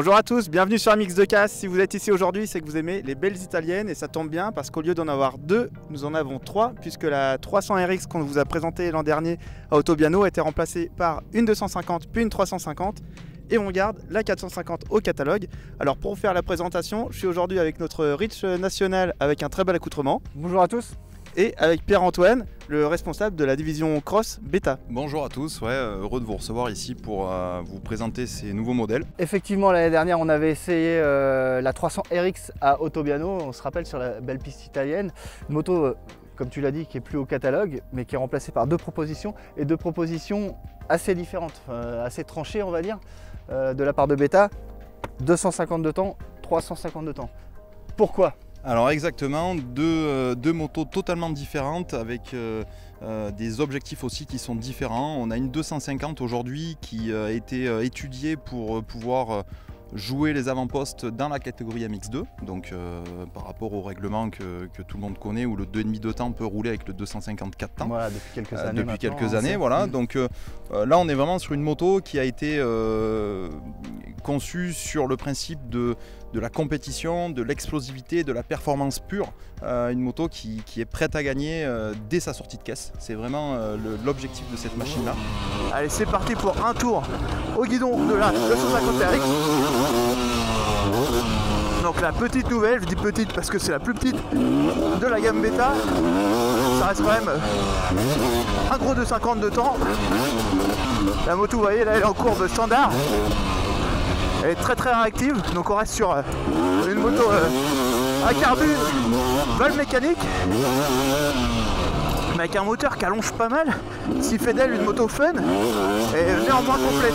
Bonjour à tous, bienvenue sur Mix de Casse. Si vous êtes ici aujourd'hui, c'est que vous aimez les belles italiennes et ça tombe bien parce qu'au lieu d'en avoir deux, nous en avons trois puisque la 300 RX qu'on vous a présentée l'an dernier à Autobiano a été remplacée par une 250 puis une 350 et on garde la 450 au catalogue. Alors pour vous faire la présentation, je suis aujourd'hui avec notre Rich National avec un très bel accoutrement. Bonjour à tous. Et avec Pierre-Antoine, le responsable de la division Cross Beta. Bonjour à tous, heureux de vous recevoir ici pour vous présenter ces nouveaux modèles. Effectivement, l'année dernière, on avait essayé la 300 RX à Autobiano, on se rappelle, sur la belle piste italienne. Une moto, comme tu l'as dit, qui est plus au catalogue, mais qui est remplacée par deux propositions, et deux propositions assez différentes, assez tranchées, on va dire, de la part de Beta. 250 de temps, 350 de temps. Pourquoi ? Alors exactement, deux motos totalement différentes avec des objectifs aussi qui sont différents. On a une 250 aujourd'hui qui a été étudiée pour pouvoir jouer les avant-postes dans la catégorie MX2, donc par rapport au règlement que tout le monde connaît où le 2,5 de temps peut rouler avec le 254 temps. Voilà, depuis quelques années. Voilà. Donc là on est vraiment sur une moto qui a été conçue sur le principe de la compétition, de l'explosivité, de la performance pure. Une moto qui est prête à gagner dès sa sortie de caisse. C'est vraiment l'objectif de cette machine-là. Allez, c'est parti pour un tour au guidon de la 250 RX. Donc la petite nouvelle, je dis petite parce que c'est la plus petite de la gamme Beta. Ça reste quand même un gros 250 de temps. La moto, vous voyez, là elle est en courbe standard. Elle est très réactive, donc on reste sur une moto à carbone, valve mécanique, mais avec un moteur qui allonge pas mal, ce qui fait d'elle une moto fun et néanmoins complète.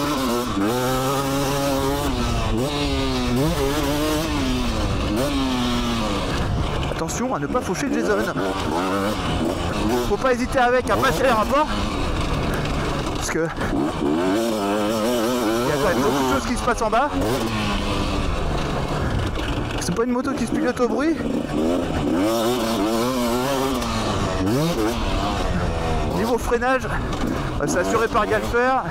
Attention à ne pas faucher Jason. Faut pas hésiter avec à passer les rapports, parce que il y a quand même beaucoup de choses qui se passent en bas. C'est pas une moto qui se pilote au bruit. Niveau freinage, c'est assuré par Galfer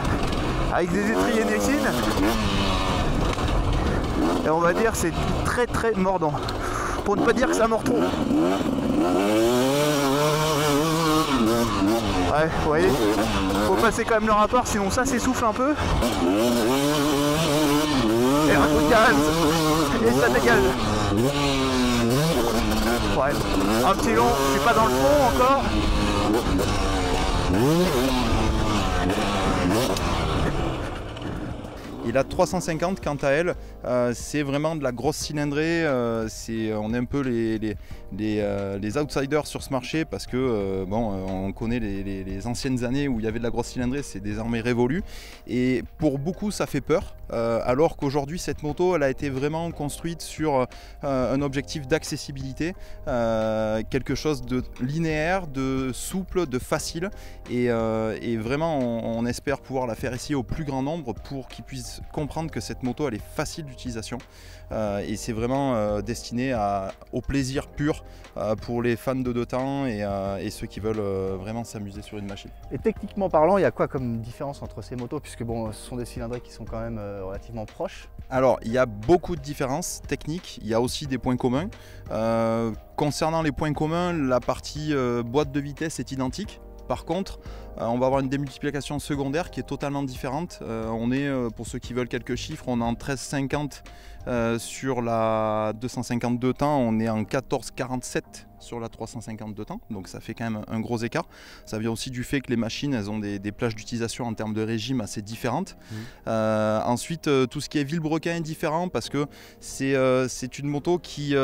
avec des étriers Nexine. Et on va dire c'est très mordant. Pour ne pas dire que ça mord trop. Ouais, vous voyez, faut passer quand même le rapport, sinon ça s'essouffle un peu. Et un coup de gaz, et ça dégage. Ouais, un petit long, je suis pas dans le fond encore. Et la 350 quant à elle, c'est vraiment de la grosse cylindrée, on est un peu les outsiders sur ce marché parce que on connaît les anciennes années où il y avait de la grosse cylindrée, c'est désormais révolu et pour beaucoup ça fait peur, alors qu'aujourd'hui cette moto elle a été vraiment construite sur un objectif d'accessibilité, quelque chose de linéaire, de souple, de facile et vraiment on espère pouvoir la faire essayer au plus grand nombre pour qu'ils puissent comprendre que cette moto elle est facile d'utilisation et c'est vraiment destiné au plaisir pur pour les fans de deux temps et ceux qui veulent vraiment s'amuser sur une machine. Et techniquement parlant, il y a quoi comme différence entre ces motos, puisque bon, ce sont des cylindrées qui sont quand même relativement proches? Alors il y a beaucoup de différences techniques, il y a aussi des points communs. Concernant les points communs, la partie boîte de vitesse est identique. Par contre, on va avoir une démultiplication secondaire qui est totalement différente. On est, pour ceux qui veulent quelques chiffres, on est en 13,50 sur la 252 temps, on est en 14,47 sur la 352 temps, donc ça fait quand même un gros écart. Ça vient aussi du fait que les machines elles ont des plages d'utilisation en termes de régime assez différentes. Ensuite, tout ce qui est vilebrequin est différent parce que c'est une moto qui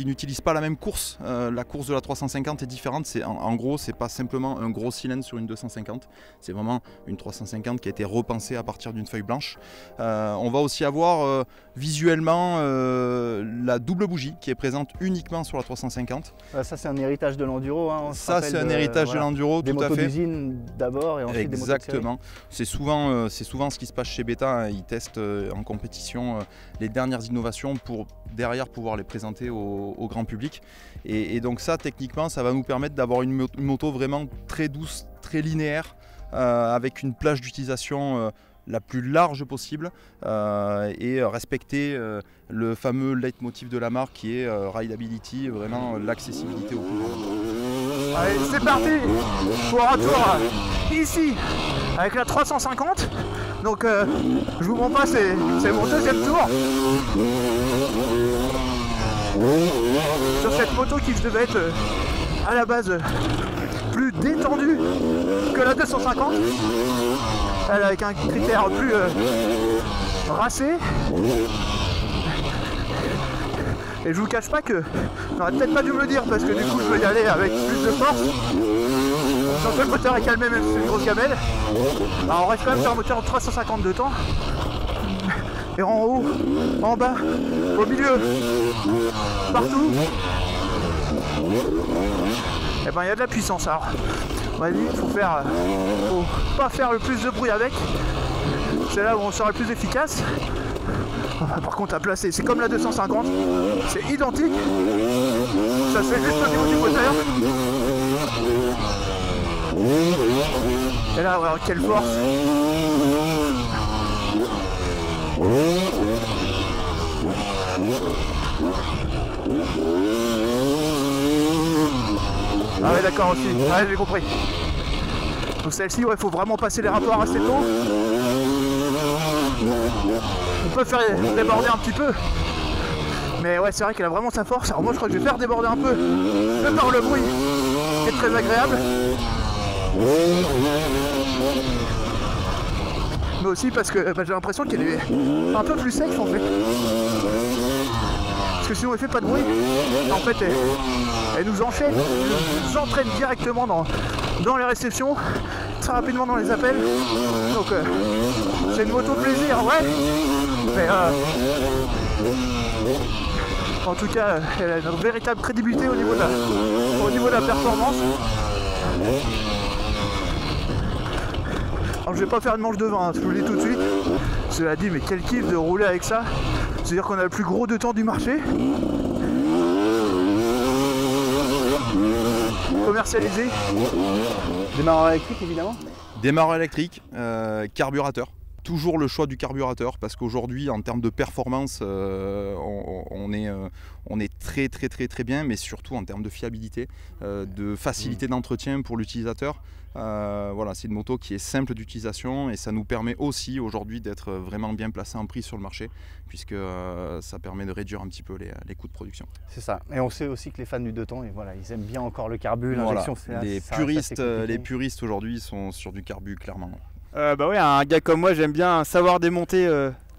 n'utilise pas la même course. La course de la 350 est différente. En gros, c'est pas simplement un gros cylindre sur une 250, c'est vraiment une 350 qui a été repensée à partir d'une feuille blanche. On va aussi avoir visuellement la double bougie qui est présente uniquement sur la 350. Ça c'est un héritage de l'enduro. Hein, ça c'est un héritage de l'enduro, tout à fait. Des motos d'usine d'abord et ensuite des motos de série. Exactement. C'est souvent ce qui se passe chez Beta. Hein. Ils testent en compétition les dernières innovations pour derrière pouvoir les présenter au grand public. Et donc ça techniquement ça va nous permettre d'avoir une moto vraiment très douce, très linéaire, avec une plage d'utilisation la plus large possible et respecter le fameux leitmotiv de la marque qui est rideability, vraiment l'accessibilité au plus grand nombre. Allez, c'est parti pour un tour ici avec la 350. Donc je vous montre pas, c'est mon deuxième tour sur cette moto qui devait être à la base plus détendue que la 250. Elle avec un critère plus racé. Et je vous cache pas que j'aurais peut-être pas dû me le dire parce que du coup je veux y aller avec plus de force. Donc le moteur est calmé même si c'est une grosse gamelle. Alors on reste quand même sur un moteur de 350 de temps. Et en haut, en bas, au milieu, partout. Et ben il y a de la puissance. Alors on m'a dit il faut pas faire le plus de bruit avec. C'est là où on sera le plus efficace. Par contre à placer, c'est comme la 250, c'est identique. Ça se fait juste au niveau du moteur. Et là, alors, quelle force! Ah ouais d'accord aussi, ouais j'ai compris. Donc celle-ci, ouais, faut vraiment passer les rapports assez tôt. On peut faire déborder un petit peu. Mais ouais, c'est vrai qu'elle a vraiment sa force. Alors moi je crois que je vais faire déborder un peu de par le bruit qui est très agréable. Mais aussi parce que j'ai l'impression qu'elle est un peu plus safe en fait. Parce que sinon elle fait pas de bruit. En fait elle nous enchaîne, elle nous entraîne directement dans les réceptions, très rapidement dans les appels. Donc c'est une moto plaisir, ouais. Mais en tout cas elle a une véritable crédibilité au niveau de la performance. Alors je vais pas faire une manche de 20, je vous le dis tout de suite. Cela dit, mais quel kiff de rouler avec ça. C'est-à-dire qu'on a le plus gros de temps du marché. Commercialisé. Démarreur électrique évidemment. Démarreur électrique, carburateur. Toujours le choix du carburateur parce qu'aujourd'hui en termes de performance on est très bien, mais surtout en termes de fiabilité, de facilité d'entretien pour l'utilisateur. Voilà, c'est une moto qui est simple d'utilisation et ça nous permet aussi aujourd'hui d'être vraiment bien placé en prix sur le marché puisque ça permet de réduire un petit peu les coûts de production. C'est ça, et on sait aussi que les fans du 2 temps, et voilà, ils aiment bien encore le carbu, l'injection. Voilà. Les puristes aujourd'hui sont sur du carbu clairement. Bah ouais, un gars comme moi j'aime bien savoir démonter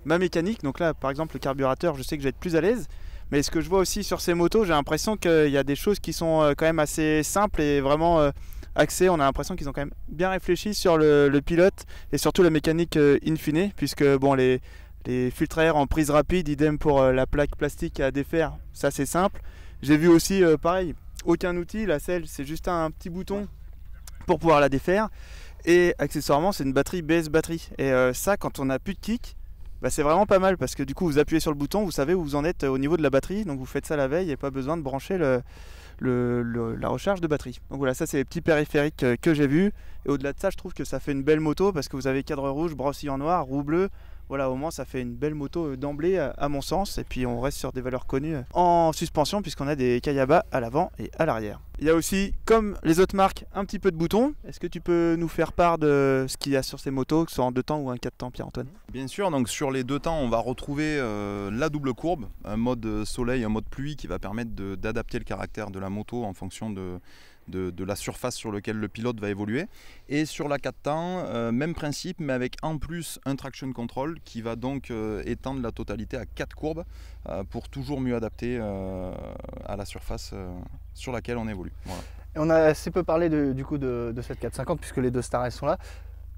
ma mécanique. Donc là par exemple le carburateur, je sais que je vais être plus à l'aise. Mais ce que je vois aussi sur ces motos, j'ai l'impression qu'il y a des choses qui sont quand même assez simples et vraiment axées. On a l'impression qu'ils ont quand même bien réfléchi sur le pilote et surtout la mécanique in fine. Puisque bon, les filtres à air en prise rapide, idem pour la plaque plastique à défaire, ça c'est simple. J'ai vu aussi pareil, aucun outil, la selle c'est juste un petit bouton pour pouvoir la défaire. Et accessoirement c'est une batterie BS batterie. Et ça quand on n'a plus de kick, bah, c'est vraiment pas mal parce que du coup vous appuyez sur le bouton, vous savez où vous en êtes au niveau de la batterie. Donc vous faites ça la veille et pas besoin de brancher la recharge de batterie. Donc voilà, ça c'est les petits périphériques que j'ai vus. Et au-delà de ça je trouve que ça fait une belle moto parce que vous avez cadre rouge, brossis en noir, roue bleue. Voilà, au moins ça fait une belle moto d'emblée à mon sens. Et puis on reste sur des valeurs connues en suspension puisqu'on a des Kayaba à l'avant et à l'arrière. Il y a aussi, comme les autres marques, un petit peu de boutons. Est-ce que tu peux nous faire part de ce qu'il y a sur ces motos, que ce soit en 2 temps ou en 4 temps, Pierre-Antoine? Bien sûr, donc sur les 2 temps, on va retrouver la double courbe, un mode soleil, un mode pluie qui va permettre d'adapter le caractère de la moto en fonction de la surface sur laquelle le pilote va évoluer. Et sur la 4 temps, même principe, mais avec en plus un traction control qui va donc étendre la totalité à 4 courbes pour toujours mieux adapter à la surface sur laquelle on évolue. Voilà. Et on a assez peu parlé du coup de cette 450 puisque les 2 stars elles sont là.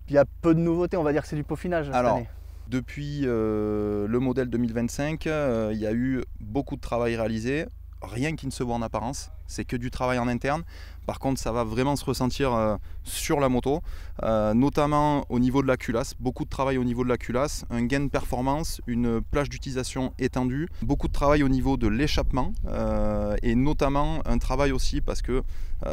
Il y a peu de nouveautés, on va dire que c'est du peaufinage cette année. Depuis le modèle 2025, il y a eu beaucoup de travail réalisé, rien qui ne se voit en apparence. c'est que du travail en interne. Par contre, ça va vraiment se ressentir sur la moto, notamment au niveau de la culasse. Beaucoup de travail au niveau de la culasse, un gain de performance, une plage d'utilisation étendue, beaucoup de travail au niveau de l'échappement et notamment un travail aussi parce que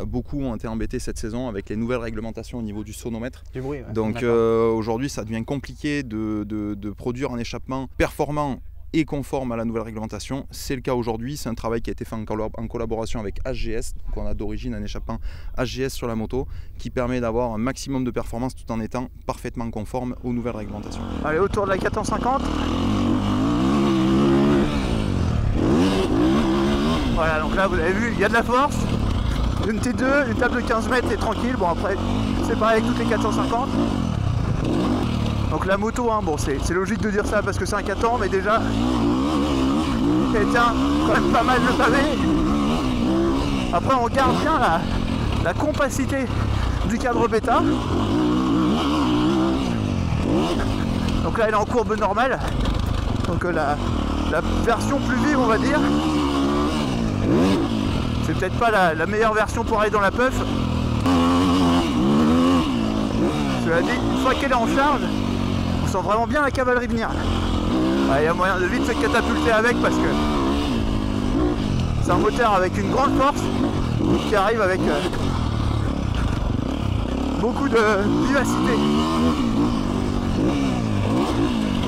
beaucoup ont été embêtés cette saison avec les nouvelles réglementations au niveau du sonomètre. Du bruit, ouais. Donc aujourd'hui, ça devient compliqué de produire un échappement performant et conforme à la nouvelle réglementation. C'est le cas aujourd'hui, c'est un travail qui a été fait en collaboration avec HGS, donc on a d'origine un échappement HGS sur la moto qui permet d'avoir un maximum de performance tout en étant parfaitement conforme aux nouvelles réglementations. Allez, autour de la 450. Voilà, donc là vous avez vu, il y a de la force. Une T2, une table de 15 mètres et tranquille. Bon après, c'est pareil avec toutes les 450. Donc la moto, hein, bon, c'est logique de dire ça parce que c'est un 4 ans, mais déjà, elle tient quand même pas mal le pavé. Après, on garde bien la compacité du cadre bêta. Donc là, elle est en courbe normale. Donc la version plus vive, on va dire. C'est peut-être pas la meilleure version pour aller dans la puff. Cela dit, une fois qu'elle est en charge, on sent vraiment bien la cavalerie venir. Il y a moyen de vite se catapulter avec parce que c'est un moteur avec une grande force qui arrive avec beaucoup de vivacité.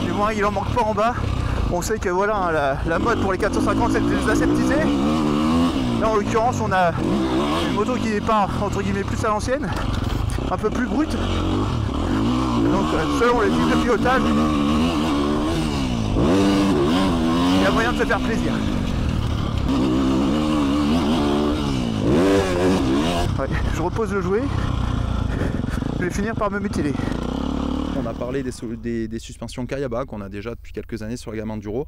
Du moins il en manque pas en bas. On sait que voilà, hein, la mode pour les 450 c'est de les aseptiser. Là en l'occurrence on a une moto qui n'est pas entre guillemets plus à l'ancienne, un peu plus brute. Donc selon les types de pilotage, il y a moyen de se faire plaisir. Ouais, je repose le jouet, je vais finir par me mutiler. On a parlé des suspensions Kayaba qu'on a déjà depuis quelques années sur la gamme Enduro.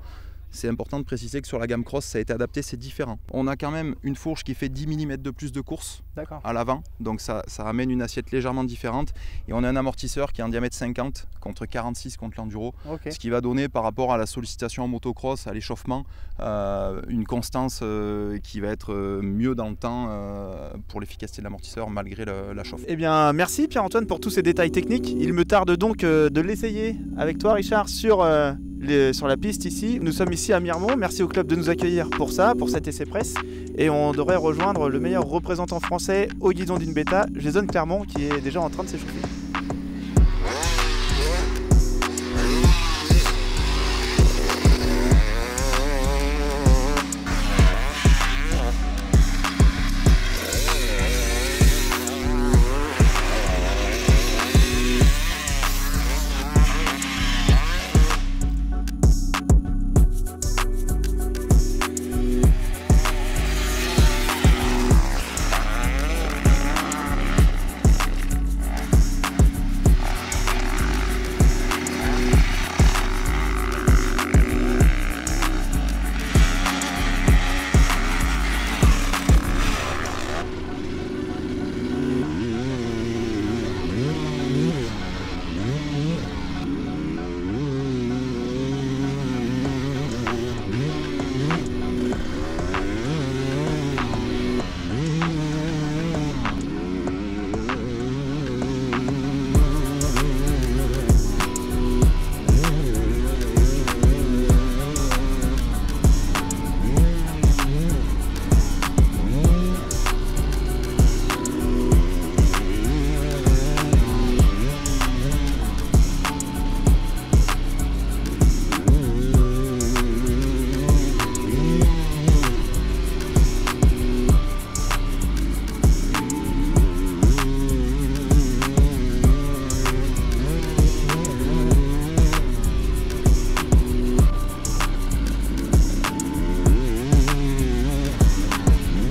C'est important de préciser que sur la gamme Cross, ça a été adapté, c'est différent. On a quand même une fourche qui fait 10 mm de plus de course à l'avant, donc ça amène une assiette légèrement différente. Et on a un amortisseur qui est en diamètre 50 contre 46 contre l'enduro, ce qui va donner par rapport à la sollicitation en motocross, à l'échauffement, une constance qui va être mieux dans le temps pour l'efficacité de l'amortisseur malgré la chauffe. Eh bien merci Pierre-Antoine pour tous ces détails techniques. Il me tarde donc de l'essayer avec toi Richard sur la piste ici. Nous sommes ici à Miremont, merci au club de nous accueillir pour ça, pour cet essai presse. Et on devrait rejoindre le meilleur représentant français au guidon d'une bêta, Jason Clermont, qui est déjà en train de s'échauffer.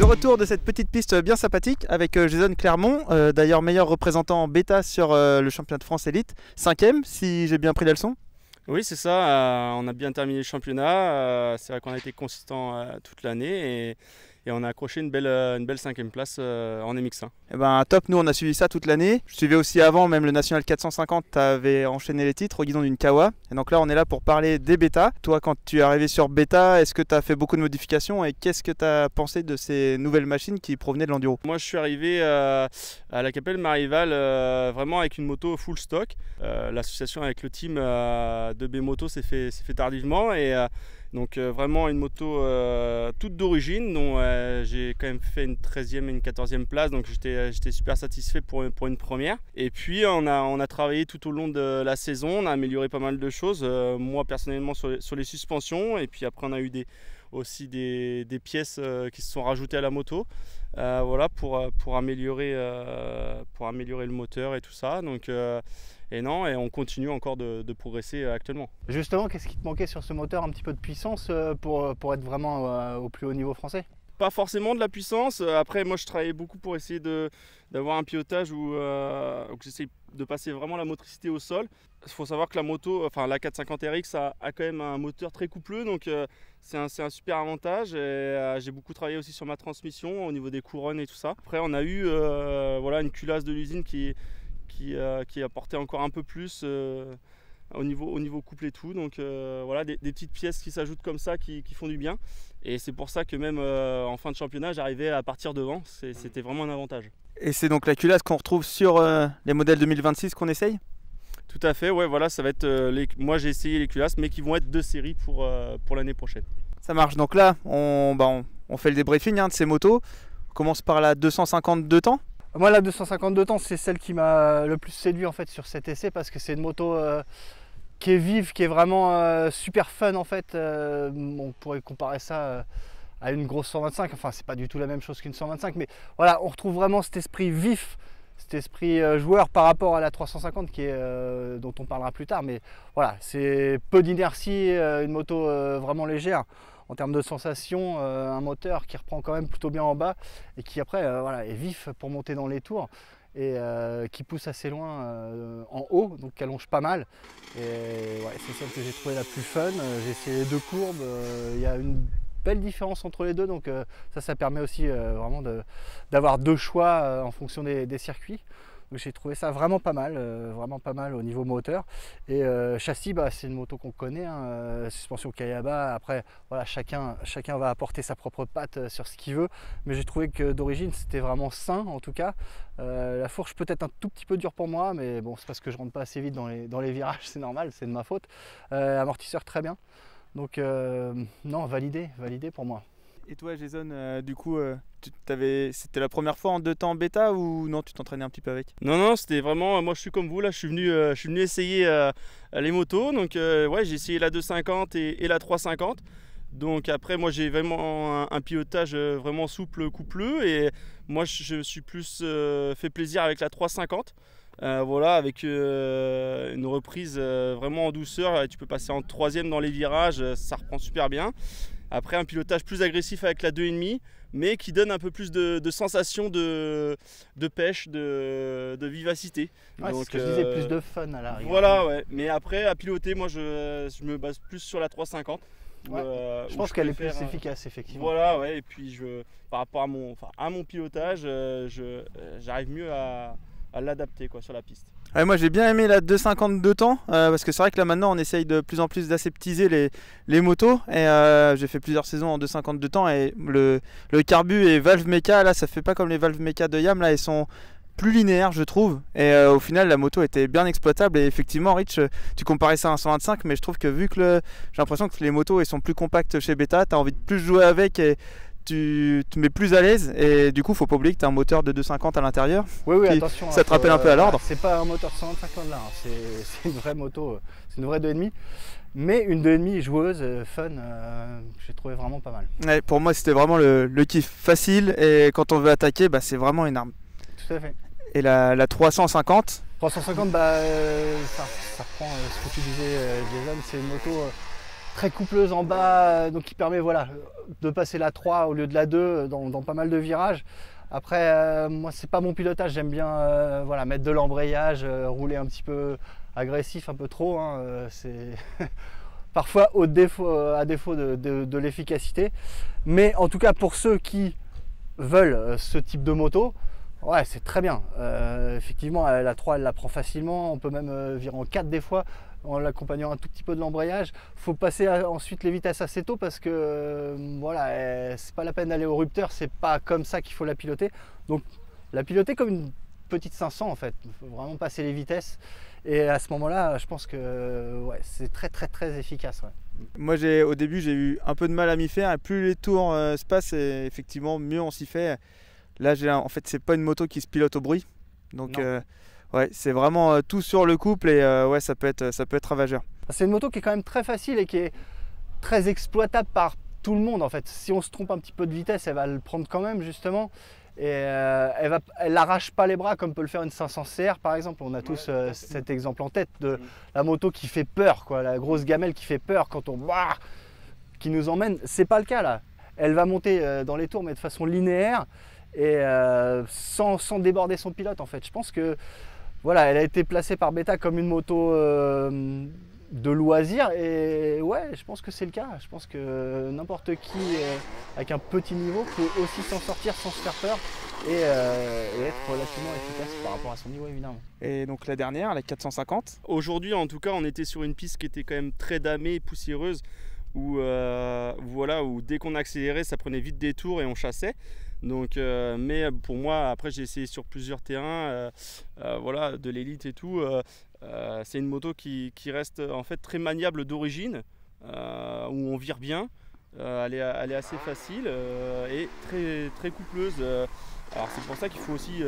Retour de cette petite piste bien sympathique avec Jason Clermont, d'ailleurs meilleur représentant bêta sur le championnat de France Elite, 5ème si j'ai bien pris la leçon. Oui c'est ça, on a bien terminé le championnat, c'est vrai qu'on a été consistant toute l'année et on a accroché une belle 5e place en MX1. Eh ben, top, nous on a suivi ça toute l'année. Je suivais aussi avant, même le National 450, tu avais enchaîné les titres au guidon d'une Kawa. Et donc là, on est là pour parler des bêtas. Toi, quand tu es arrivé sur bêta, est-ce que tu as fait beaucoup de modifications et qu'est-ce que tu as pensé de ces nouvelles machines qui provenaient de l'enduro? Moi, je suis arrivé à la Capelle Marival vraiment avec une moto full stock. L'association avec le team de B-Moto s'est fait tardivement et donc vraiment une moto toute d'origine dont j'ai quand même fait une 13e et une 14e place, donc j'étais super satisfait pour une première. Et puis on a travaillé tout au long de la saison, on a amélioré pas mal de choses, moi personnellement sur les suspensions, et puis après on a eu aussi des pièces qui se sont rajoutées à la moto, voilà, pour améliorer le moteur et tout ça. Donc et on continue encore de progresser actuellement. Justement, qu'est-ce qui te manquait sur ce moteur? Un petit peu de puissance pour être vraiment au plus haut niveau français? Pas forcément de la puissance. Après, moi, je travaillais beaucoup pour essayer d'avoir un pilotage où j'essaie de passer vraiment la motricité au sol. Il faut savoir que la moto, enfin la 450 RX a quand même un moteur très coupleux, donc c'est un super avantage. Et j'ai beaucoup travaillé aussi sur ma transmission au niveau des couronnes et tout ça. Après, on a eu voilà, une culasse de l'usine qui apportait encore un peu plus au niveau couple et tout. Donc voilà, des petites pièces qui s'ajoutent comme ça qui font du bien. Et c'est pour ça que même en fin de championnat, j'arrivais à partir devant. C'était vraiment un avantage. Et c'est donc la culasse qu'on retrouve sur les modèles 2026 qu'on essaye? Tout à fait, ouais, voilà, ça va être moi j'ai essayé les culasses, mais qui vont être de série pour l'année prochaine. Ça marche. Donc là, on fait le débriefing de ces motos. On commence par la 250 de temps. Moi, la 252 temps, c'est celle qui m'a le plus séduit en fait sur cet essai, parce que c'est une moto qui est vive, qui est vraiment super fun en fait. On pourrait comparer ça à une grosse 125. Enfin, c'est pas du tout la même chose qu'une 125, mais voilà, on retrouve vraiment cet esprit vif, cet esprit joueur par rapport à la 350 dont on parlera plus tard. Mais voilà, c'est peu d'inertie, une moto vraiment légère. En termes de sensation, un moteur qui reprend quand même plutôt bien en bas et qui après voilà, est vif pour monter dans les tours et qui pousse assez loin en haut, donc qui allonge pas mal. Et ouais, c'est celle que j'ai trouvée la plus fun. J'ai essayé les deux courbes, il y a une belle différence entre les deux, donc ça permet aussi vraiment d'avoir deux choix en fonction des circuits. Donc j'ai trouvé ça vraiment pas mal au niveau moteur. Et châssis, c'est une moto qu'on connaît, hein, suspension Kayaba. Après, voilà, chacun va apporter sa propre patte sur ce qu'il veut. Mais j'ai trouvé que d'origine, c'était vraiment sain en tout cas. La fourche peut-être un tout petit peu dure pour moi, mais bon, c'est parce que je rentre pas assez vite dans les virages, c'est normal, c'est de ma faute. Amortisseur très bien. Donc non, validé pour moi. Et toi Jason, du coup, c'était la première fois en 2 temps bêta ou non, tu t'entraînais un petit peu avec? Non, c'était vraiment, moi je suis comme vous, là je suis venu essayer les motos, donc ouais, j'ai essayé la 250 et la 350. Donc après moi j'ai vraiment un pilotage vraiment souple, coupleux, et moi je me suis plus fait plaisir avec la 350. Voilà, avec une reprise vraiment en douceur, et tu peux passer en 3e dans les virages, ça reprend super bien. Après un pilotage plus agressif avec la 2,5, mais qui donne un peu plus de sensation de pêche, de vivacité. Ouais, donc c'est ce que je disais, plus de fun à l'arrière. Voilà, ouais. Mais après à piloter, moi je me base plus sur la 350. Ouais, je pense qu'elle est plus efficace effectivement. Voilà, ouais, et puis par rapport à mon pilotage, j'arrive mieux à l'adapter sur la piste. Ouais, moi j'ai bien aimé la 250 de temps parce que c'est vrai que là maintenant on essaye de plus en plus d'aseptiser les motos, et j'ai fait plusieurs saisons en 250 de temps, et le carbu et valve méca là, ça fait pas comme les valves méca de Yam, là ils sont plus linéaires je trouve, et au final la moto était bien exploitable. Et effectivement Rich, tu comparais ça à un 125, mais je trouve que vu que j'ai l'impression que les motos elles sont plus compactes chez Beta, tu as envie de plus jouer avec et tu te mets plus à l'aise, et du coup faut pas oublier que tu as un moteur de 250 à l'intérieur. Oui, attention, ça te rappelle un peu à l'ordre. C'est pas un moteur 125 là, hein. C'est une vraie moto, c'est une vraie 2,5, mais une 2,5 joueuse, fun, j'ai trouvé vraiment pas mal. Ouais, pour moi c'était vraiment le kiff facile, et quand on veut attaquer, c'est vraiment une arme. Tout à fait. Et la 350 ça reprend ce que tu disais Jason, c'est une moto très coupleuse en bas, donc qui permet voilà, de passer la 3 au lieu de la 2 dans pas mal de virages. Après, moi c'est pas mon pilotage, j'aime bien voilà, mettre de l'embrayage, rouler un petit peu agressif, un peu trop, hein, parfois à défaut de l'efficacité. Mais en tout cas, pour ceux qui veulent ce type de moto, ouais, c'est très bien. Effectivement, la 3, elle la prend facilement. On peut même virer en 4 des fois en l'accompagnant un tout petit peu de l'embrayage. Il faut passer ensuite les vitesses assez tôt parce que voilà, c'est pas la peine d'aller au rupteur. C'est pas comme ça qu'il faut la piloter. Donc, la piloter comme une petite 500 en fait. Il faut vraiment passer les vitesses. Et à ce moment-là, je pense que ouais, c'est très efficace. Ouais. Moi, au début, j'ai eu un peu de mal à m'y faire. Et plus les tours se passent, et effectivement, mieux on s'y fait. Là, en fait, c'est pas une moto qui se pilote au bruit. Donc, ouais, c'est vraiment tout sur le couple et ouais, ça peut être ravageur. C'est une moto qui est quand même très facile et qui est très exploitable par tout le monde en fait. Si on se trompe un petit peu de vitesse, elle va le prendre quand même justement. Et elle n'arrache pas les bras comme peut le faire une 500 CR par exemple. On a tous cet exemple en tête de la moto qui fait peur, quoi, la grosse gamelle qui fait peur quand on qui nous emmène. C'est pas le cas là. Elle va monter dans les tours mais de façon linéaire et sans déborder son pilote en fait. Je pense que voilà, elle a été placée par Beta comme une moto de loisir et ouais, je pense que c'est le cas. Je pense que n'importe qui avec un petit niveau peut aussi s'en sortir sans se faire peur et être relativement efficace par rapport à son niveau évidemment. Et donc la dernière, la 450. Aujourd'hui en tout cas, on était sur une piste qui était quand même très damée, poussiéreuse, où dès qu'on accélérait, ça prenait vite des tours et on chassait. Donc, mais pour moi, après j'ai essayé sur plusieurs terrains, voilà, de l'élite et tout. C'est une moto qui reste en fait très maniable d'origine, où on vire bien. Elle est assez facile et très coupleuse. Alors c'est pour ça qu'il faut aussi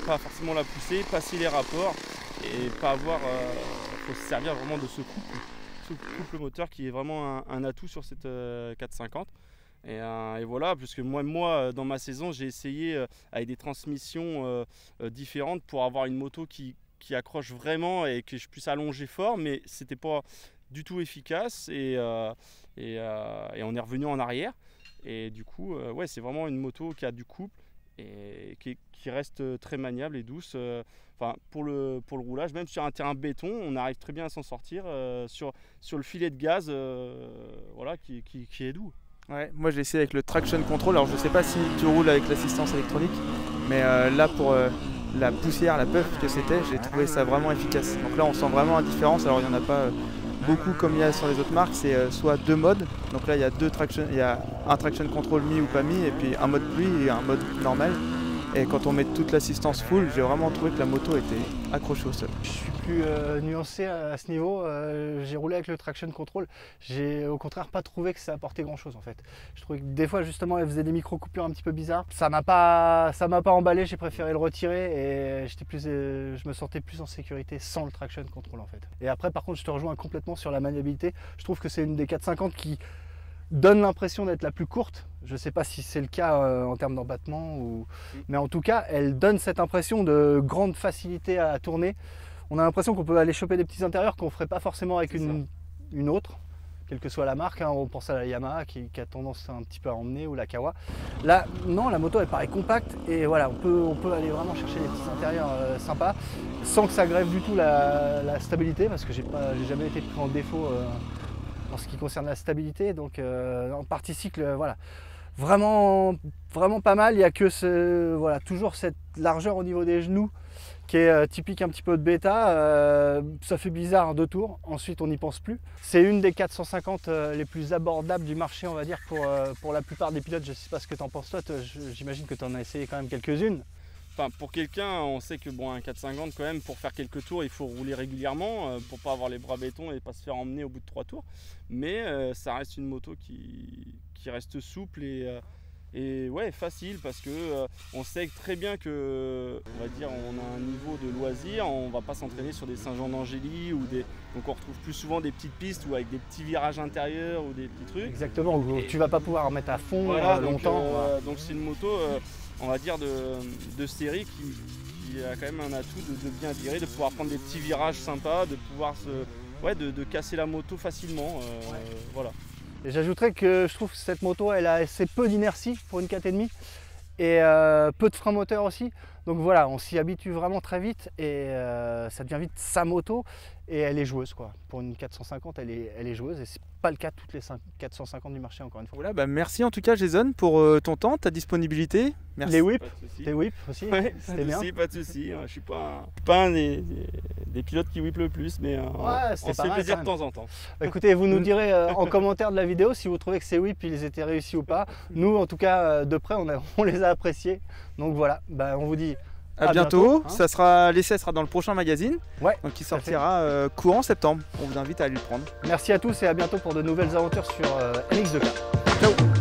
pas forcément la pousser, passer les rapports et pas avoir. Faut se servir vraiment de ce couple moteur qui est vraiment un atout sur cette 450. Et voilà, puisque moi dans ma saison j'ai essayé avec des transmissions différentes pour avoir une moto qui accroche vraiment et que je puisse allonger fort, mais c'était pas du tout efficace et on est revenu en arrière. Et du coup, ouais, c'est vraiment une moto qui a du couple et qui reste très maniable et douce. Enfin, pour le roulage, même sur un terrain béton, on arrive très bien à s'en sortir sur le filet de gaz, voilà, qui est doux. Ouais, moi j'ai essayé avec le traction control. Alors je sais pas si tu roules avec l'assistance électronique, mais là pour la poussière, la puff que c'était, j'ai trouvé ça vraiment efficace. Donc là on sent vraiment la différence. Alors il n'y en a pas beaucoup comme il y a sur les autres marques, c'est soit deux modes. Donc là il y a un traction control mis ou pas mis, et puis un mode pluie et un mode normal. Et quand on met toute l'assistance full, j'ai vraiment trouvé que la moto était accrochée au sol. Je suis plus nuancé à ce niveau. J'ai roulé avec le traction control. J'ai au contraire pas trouvé que ça apportait grand chose en fait. Je trouvais que des fois justement elle faisait des micro coupures un petit peu bizarres. Ça m'a pas emballé. J'ai préféré le retirer et je me sentais plus en sécurité sans le traction control en fait. Et après par contre je te rejoins complètement sur la maniabilité. Je trouve que c'est une des 450 qui donne l'impression d'être la plus courte. Je ne sais pas si c'est le cas en termes d'embattement, mais en tout cas, elle donne cette impression de grande facilité à tourner. On a l'impression qu'on peut aller choper des petits intérieurs qu'on ne ferait pas forcément avec une autre, quelle que soit la marque. Hein. On pense à la Yamaha qui a tendance un petit peu à emmener, ou la Kawa. Là, non, la moto elle paraît compacte et voilà, on peut aller vraiment chercher des petits intérieurs sympas sans que ça grève du tout la stabilité, parce que j'ai jamais été pris en défaut en ce qui concerne la stabilité. Donc en partie cycle, voilà, vraiment pas mal. Il n'y a que toujours cette largeur au niveau des genoux qui est typique un petit peu de Beta. Ça fait bizarre 2 tours, ensuite on n'y pense plus. C'est une des 450 les plus abordables du marché, on va dire, pour la plupart des pilotes. Je ne sais pas ce que tu en penses toi, j'imagine que tu en as essayé quand même quelques-unes. Enfin, pour quelqu'un, on sait que un 450 quand même, pour faire quelques tours, il faut rouler régulièrement pour pas avoir les bras béton et pas se faire emmener au bout de 3 tours. Mais ça reste une moto qui reste souple et ouais, facile, parce que on sait très bien que, on va dire, on a un niveau de loisir, on va pas s'entraîner sur des Saint-Jean d'Angély donc on retrouve plus souvent des petites pistes ou avec des petits virages intérieurs ou des petits trucs. Exactement, où tu vas pas pouvoir mettre à fond longtemps. Donc c'est une moto, on va dire, de série qui a quand même un atout de bien virer, de pouvoir prendre des petits virages sympas, de pouvoir de casser la moto facilement. Voilà. Et j'ajouterais que je trouve que cette moto elle a assez peu d'inertie pour une 4,5 et peu de frein moteur aussi. Donc voilà, on s'y habitue vraiment très vite et ça devient vite sa moto. et elle est joueuse quoi. Pour une 450, elle est joueuse et c'est pas le cas de toutes les 450 du marché encore une fois. Voilà, bah merci en tout cas Jason pour ton temps, ta disponibilité. Merci. Les whips, Pas de souci. les whips aussi, Ouais, c'était bien. pas de souci. Je suis pas un des pilotes qui whip le plus, mais on c'était se pas fait mal, plaisir quand de temps en temps. Bah, écoutez, vous nous direz en commentaire de la vidéo si vous trouvez que ces whips ils étaient réussis ou pas. Nous en tout cas de près on les a appréciés. Donc voilà, bah, on vous dit À bientôt. hein. L'essai sera dans le prochain magazine, Ouais, donc qui sortira courant septembre. On vous invite à aller le prendre. merci à tous et à bientôt pour de nouvelles aventures sur NX2K. Ciao.